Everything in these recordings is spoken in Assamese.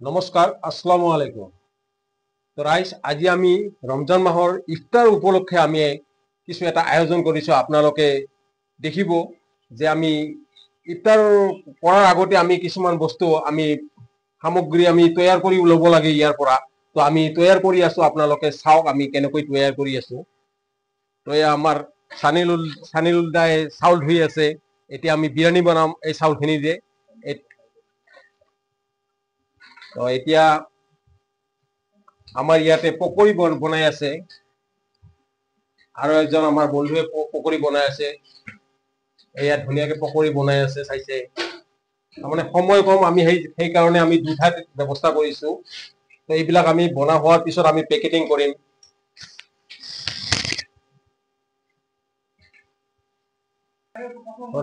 নমস্কাৰ, আসসালামু আলাইকুম। তো ৰাইজ, আজি আমি ৰমজান মাহৰ ইফতাৰ উপলক্ষে আমি কিছু এটা আয়োজন কৰিছো। আপোনালোকে দেখিব যে আমি ইফতাৰ কৰাৰ আগতে আমি কিছুমান বস্তু সামগ্ৰী আমি তৈয়াৰ কৰি ল'ব লাগে ইয়াৰ পৰা। তো আমি তৈয়াৰ কৰি আছো, আপোনালোকে চাওক আমি কেনেকৈ তৈয়াৰ কৰি আছো। তো এয়া আমাৰ সানিলুল দাই চাউল ধুই আছে। এতিয়া আমি বিৰিয়ানী বনাম এই চাউলখিনি যে। তো এতিয়া আমাৰ ইয়াতে পকৰি বনাই আছে, আৰু একজন আমাৰ বন্ধুৱে পকৰি বনাই আছে। এয়া ধুনীয়াকে পকৰি বনাই আছে, চাইছে। তাৰমানে সময় কম, আমি সেইকাৰণে আমি দুঠাত ব্যৱস্থা কৰিছো। তো এইবিলাক আমি বনা হোৱাৰ পিছত আমি পেকেটিং কৰিম।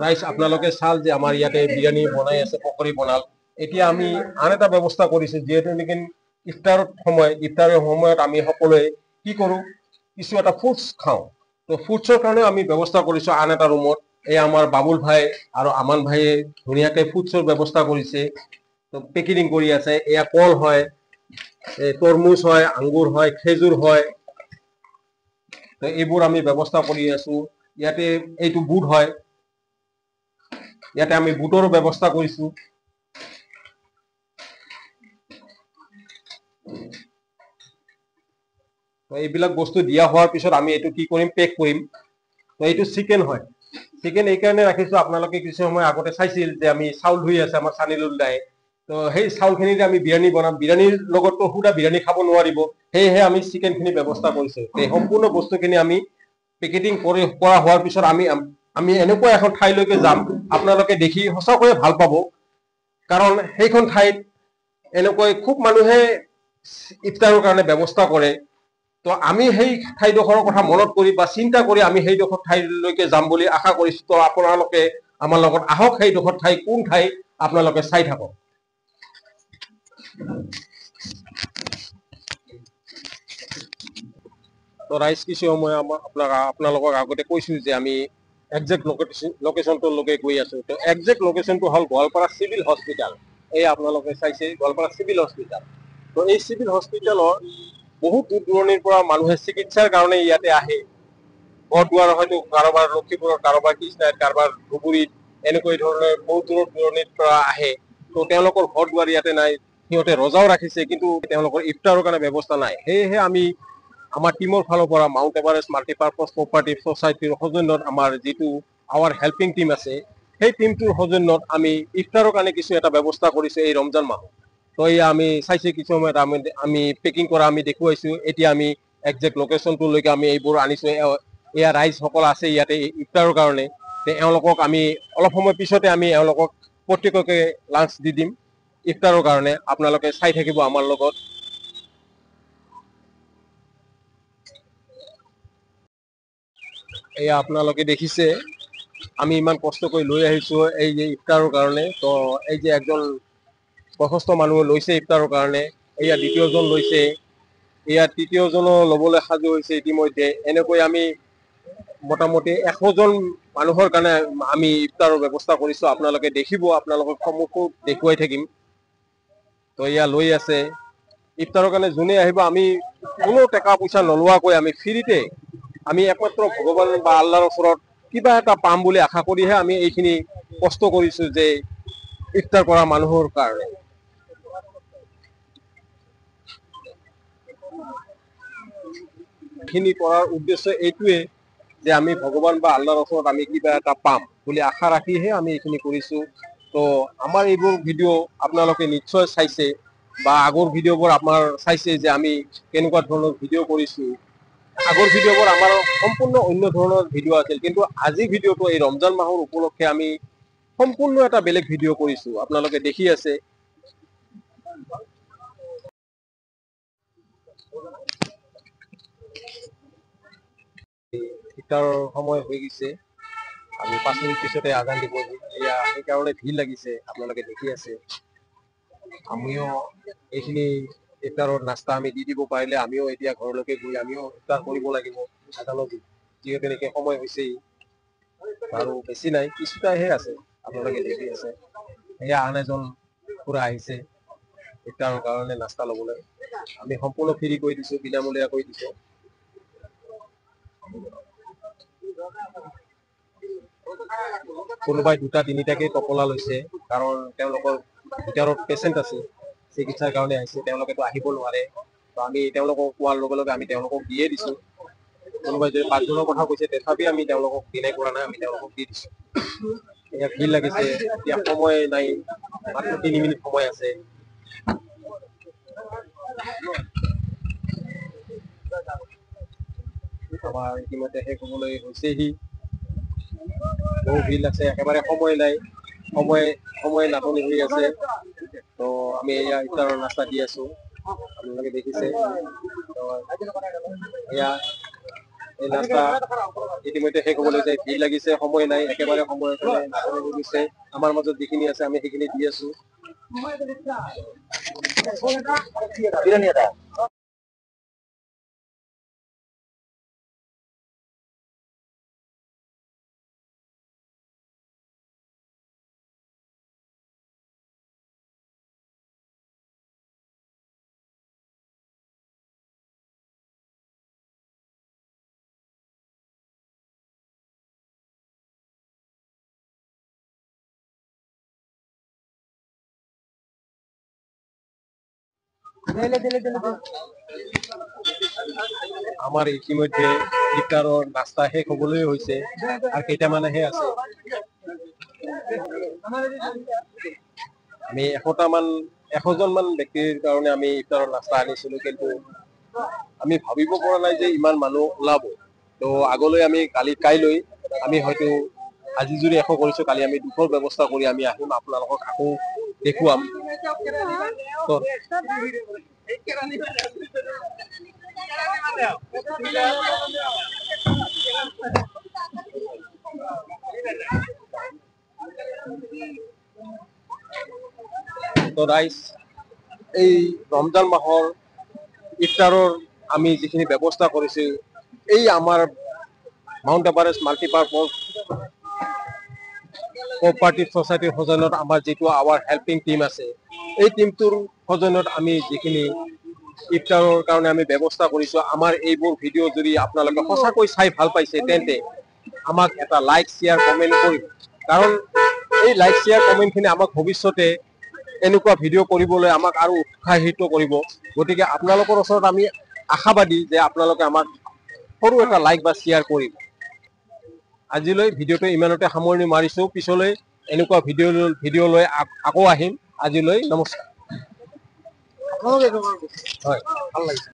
ৰাইজ, আপোনালোকে চাল যে আমাৰ ইয়াতে বিৰিয়ানী বনাই আছে, পকৰি বনাল। এতিয়া আমি আন এটা ব্যৱস্থা কৰিছো, যিহেতু নেকি ইফতাৰৰ সময়ত আমি সকলোৱে কি কৰো, কিছু এটা ফ্ৰুটছ খাওঁ। তো ফ্ৰুটছৰ কাৰণে আমি ব্যৱস্থা কৰিছো আন এটা ৰুমত। এই আমাৰ বাবুল ভাই আৰু আমান ভাইয়ে ধুনীয়াকে ফ্ৰুটছৰ ব্যৱস্থা কৰিছে। তো পেকেটিং কৰি আছে। এয়া কল হয়, তৰমুজ হয়, আঙ্গুৰ হয়, খেজুৰ হয়। তো এইবোৰ আমি ব্যৱস্থা কৰি আছো। ইয়াতে এইটো বুট হয়, ইয়াতে আমি বুটৰো ব্যৱস্থা কৰিছো। এইবিলাক বস্তু দিয়া হোৱাৰ পিছত আমি এইটো কি কৰিম, পেক কৰিম। তো এইটো চিকেন হয়। চিকেন এই কাৰণে ৰাখিছো, আপোনালোকে কিছু সময় আগতে চাইছিল যে আমি চাউল ধুই আছে আমাৰ সানিলুল দাই। তো সেই চাউলখিনিৰে আমি বিৰিয়ানী বনাম। বিৰিয়ানীৰ লগততো সুদা বিৰিয়ানী খাব নোৱাৰিব, সেয়েহে আমি চিকেনখিনি ব্যৱস্থা কৰিছো। এই সম্পূৰ্ণ বস্তুখিনি আমি পেকেটিং কৰা হোৱাৰ পিছত আমি এনেকুৱা এখন ঠাইলৈকে যাম, আপোনালোকে দেখি সঁচাকৈয়ে ভাল পাব। কাৰণ সেইখন ঠাইত এনেকৈ খুব মানুহে ইফতাৰৰ কাৰণে ব্যৱস্থা কৰে। তো আমি সেই ঠাইডোখৰৰ কথা মনত কৰি বা চিন্তা কৰি আমি সেইডোখৰ ঠাইলৈকে যাম বুলি আশা কৰিছো। তো আপোনালোকে আমাৰ লগত আহক, সেইডোখৰ ঠাই কোন ঠাই আপোনালোকে চাই থাকক। তো ৰাইজ, কিছু সময় আপোনালোকক আগতে কৈছো যে আমি একজেক্ট লোকেশ্যনটোলৈকে গৈ আছো। তো একজেক্ট লোকেশ্যনটো হ'ল গোৱালপাৰা চিভিল হস্পিটেল। এই আপোনালোকে চাইছে গোৱালপাৰা চিভিল হস্পিটেল। তো এই চিভিল হস্পিটেলৰ বহুত দূৰ দূৰণিৰ পৰা মানুহে চিকিৎসাৰ কাৰণে ইয়াতে আহে। বৰদুৱাৰ হয়তো কাৰোবাৰ লখিমপুৰত, কাৰোবাৰ কৃষ্ণাইত, কাৰোবাৰ ধুবুৰীত, এনেকৈ ধৰণে বহুত দূৰ দূৰণিৰ পৰা আহে। তো তেওঁলোকৰ ঘৰ দুৱাৰ ইয়াতে নাই। সিহঁতে ৰোজাও ৰাখিছে, কিন্তু তেওঁলোকৰ ইফতাৰৰ কাৰণে ব্যৱস্থা নাই। সেয়েহে আমি আমাৰ টিমৰ ফালৰ পৰা মাউণ্ট এভাৰেষ্ট মাল্টিপাৰ্পাছ কোঅপাৰেটিভ ছ'চাইটিৰ সৌজন্যত আমাৰ যিটো আৱাৰ হেল্পিং টিম আছে, সেই টিমটোৰ সৌজন্যত আমি ইফতাৰৰ কাৰণে কিছু এটা ব্যৱস্থা কৰিছো এই ৰমজান মাহত। তো এয়া আমি চাইছো, কিছু সময়ত আমি পেকিং কৰা আমি দেখুৱাইছো। এতিয়া আমি একজেক্ট লোকেশ্যনটোলৈকে আমি এইবোৰ আনিছো। এয়া ৰাইজসকল আছে ইয়াতে ইফতাৰৰ কাৰণে। এওঁলোকক আমি অলপ সময় পিছতে আমি এওঁলোকক প্ৰত্যেককে লাঞ্চ দি দিম ইফতাৰৰ কাৰণে। আপোনালোকে চাই থাকিব আমাৰ লগত। এয়া আপোনালোকে দেখিছে, আমি ইমান কষ্ট কৰি লৈ আহিছো এই যে ইফতাৰৰ কাৰণে। তো এই যে একজন বয়সস্থ মানুহ লৈছে ইফতাৰৰ কাৰণে, এয়া দ্বিতীয়জন লৈছে, এয়া তৃতীয়জনো ল'বলৈ সাজু হৈছে ইতিমধ্যে। এনেকৈ আমি মোটামুটি 100জন মানুহৰ কাৰণে আমি ইফতাৰৰ ব্যৱস্থা কৰিছো। আপোনালোকে দেখিব, আপোনালোকক সন্মুখত দেখুৱাই থাকিম। তো এয়া লৈ আছে ইফতাৰৰ কাৰণে। যোনে আহিব, আমি কোনো টকা পইচা নলোৱাকৈ আমি ফ্ৰীতে, আমি একমাত্ৰ ভগৱান বা আল্লাহৰ ওচৰত কিবা এটা পাম বুলি আশা কৰিহে আমি এইখিনি কষ্ট কৰিছো যে ইফতাৰ কৰা মানুহৰ কাৰণে। এইখিনি কৰাৰ উদ্দেশ্য এইটোৱে যে আমি ভগৱান বা আল্লাহৰ ওচৰত আমি কিবা এটা পাম বুলি আশা ৰাখিহে আমি এইখিনি কৰিছো। তো আমাৰ এইবোৰ ভিডিঅ' আপোনালোকে নিশ্চয় চাইছে, বা আগৰ ভিডিঅ'বোৰ আমাৰ চাইছে যে আমি কেনেকুৱা ধৰণৰ ভিডিঅ' কৰিছো। আগৰ ভিডিঅ'বোৰ আমাৰ সম্পূৰ্ণ অন্য ধৰণৰ ভিডিঅ' আছিল, কিন্তু আজিৰ ভিডিঅ'টো এই ৰমজান মাহৰ উপলক্ষে আমি সম্পূৰ্ণ এটা বেলেগ ভিডিঅ' কৰিছো। আপোনালোকে দেখি আছে। ইফতাৰৰ সময় হৈ গৈছে, আমি 5 মিনিট পিছতে আজান দিব। এতিয়া সেইকাৰণে ভিৰ লাগিছে, আপোনালোকে দেখি আছে। আমিও এইখিনি ইফতাৰৰ নাস্তা আমি দি দিব পাৰিলে আমিও এতিয়া ঘৰলৈকে গৈ আমিও ইফতাৰ কৰিব লাগিব আদালত, যিহেতু এনেকে সময় হৈছেই। আৰু বেছি নাই, কিছুটাহে আছে, আপোনালোকে দেখি আছে। এয়া আন এজন খুৰা আহিছে, ইফতাৰৰ কাৰণে নাস্তা ল'বলৈ আমি সম্পূৰ্ণ ফ্ৰী কৰি দিছো, বিনামূলীয়া কৰি দিছো। কোনোবাই 2টা-3টাকে টপলা লৈছে, কাৰণ তেওঁলোকৰ ভিতৰত পেচেণ্ট আছে, চিকিৎসাৰ কাৰণে আহিছে, তেওঁলোকেতো আহিব নোৱাৰে। তো আমি তেওঁলোকক কোৱাৰ লগে লগে আমি তেওঁলোকক দিয়ে দিছো। কোনোবাই যদি 5জনৰ কথা কৈছে, তথাপি আমি তেওঁলোকক ডিনাই কৰা নাই, আমি তেওঁলোকক দি দিছো। এয়া ভিৰ লাগিছে, এতিয়া সময় নাই, মাত্ৰ 3 মিনিট সময় আছে। আমাৰ ইতিমধ্যে শেষ হ'বলৈ হৈছেহি। বহু ভিৰ লাগছে, একেবাৰে সময় নাই, সময় নাটনি হৈ আছে। তো আমি এয়া ইফতাৰৰ নাস্তা দি আছো, আপোনালোকে দেখিছে। এয়া এই নাস্তা ইতিমধ্যে শেষ হ'বলৈ যায়, ভিৰ লাগিছে, সময় নাই, একেবাৰে সময় নাটনি হৈ গৈছে। আমাৰ মাজত যিখিনি আছে আমি সেইখিনি দি আছো। আমাৰ ইতিমধ্যে ইফতাৰৰ নাস্তা শেষ হ'বলৈ হৈছে আৰু কেইটামানহে আছে। আমি 100জন মান ব্যক্তিৰ কাৰণে আমি ইফতাৰৰ নাস্তা আনিছিলো, কিন্তু আমি ভাবিব পৰা নাই যে ইমান মানুহ ওলাব। তো আগলৈ আমি কাইলৈ আমি হয়তো আজি যদি 100 কৰিছো, কালি আমি 200ৰ ব্যৱস্থা কৰি আমি আহিম, আপোনালোকক আকৌ দেখুৱাম। তো ৰাইজ, এই ৰমজান মাহৰ ইফতাৰৰ আমি যিখিনি ব্যৱস্থা কৰিছো, এই আমাৰ মাউণ্ট এভাৰেষ্ট মাল্টিপাৰ্পজ কোঅপাৰেটিভ ছ'চাইটিৰ সজনত আমাৰ যিটো আৱাৰ হেল্পিং টিম আছে, এই টিমটোৰ সজনত আমি যিখিনি ইফতাৰৰ কাৰণে আমি ব্যৱস্থা কৰিছো, আমাৰ এইবোৰ ভিডিঅ' যদি আপোনালোকে সঁচাকৈ চাই ভাল পাইছে, তেন্তে আমাক এটা লাইক, শ্বেয়াৰ, কমেণ্ট কৰিব। কাৰণ এই লাইক, শ্বেয়াৰ, কমেণ্টখিনি আমাক ভৱিষ্যতে এনেকুৱা ভিডিঅ' কৰিবলৈ আমাক আৰু উৎসাহিত কৰিব। গতিকে আপোনালোকৰ ওচৰত আমি আশাবাদী যে আপোনালোকে আমাক সৰু এটা লাইক বা শ্বেয়াৰ কৰিব। আজিলৈ ভিডিঅ'টো ইমানতে সামৰণি মাৰিছো, পিছলৈ এনেকুৱা ভিডিঅ' লৈ আকৌ আহিম। আজিলৈ নমস্কাৰ। হয়, ভাল লাগিছে।